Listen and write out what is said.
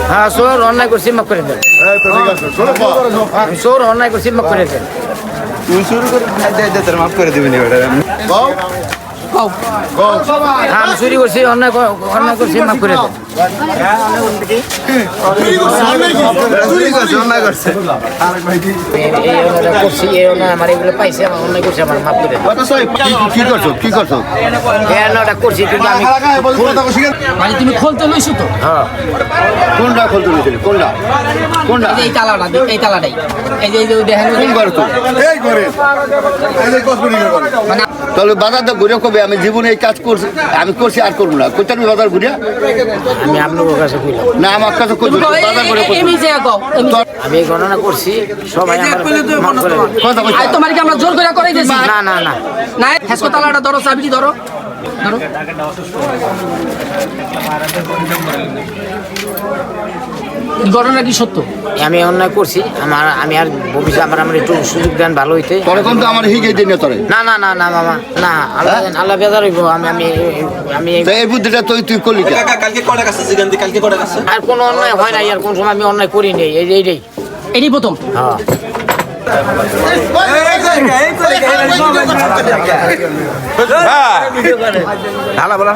হ্যাঁ চোর অন্যায় করছি মাফ করে দেন চোর অন্যায় করছি মাফ করে দেন তুই শুরু করে তোর মাফ করে দিবি আমি চুরি করছি অন্যায় করছি মাফ করে দেন করছি এই অন্যায় আমার এগুলো পাইছে আমার অন্যায় করছে আমার মাফ করে দেন কি করছো ওটা করছি কিন্তু আমি মানে তুমি খুলতে লইছো তো হ্যাঁ কোনটা খুলতে নিয়েছিলি কোনটা এই তালাটা এই তালাটাই এই যে দেখেন কোন ঘরে তো মানে তাহলে বাজারটা ঘুরে কবে আমি জীবনে এই কাজ করছি আমি করছি আর করবো না কোথায় বাজার ঘুরে আমি আপনার কাছে কইলাম না আমার কাছে কই বাজার ঘুরে আমি এই গণনা করছি সবাই আমার মাফ করে দেন কথা কই আই তোমার কি আমরা জোর করে করাইতেছি না না না না হেসকো তালাটা ধরো চাবিটি ধরো ধরো ঘটনা কি সত্য আমি অন্যায় করছি আমি আর ভবিষ্যৎ আমার একটু সুযোগ দেন ভালো হইতে তোরে কোন তো আমার হিগে দিনে তোরে না না না না মামা না আল্লাহ বেজার হইব আমি এই বুদ্ধিটা তুই করলি কেন কালকে কটা কাছে জিগান্তি কালকে কটা কাছে আর কোনো অন্যায় হয় না আর কোন সময় আমি অন্যায় করি নেই এইটাই এটি প্রথম হ্যাঁ ঢালা বলা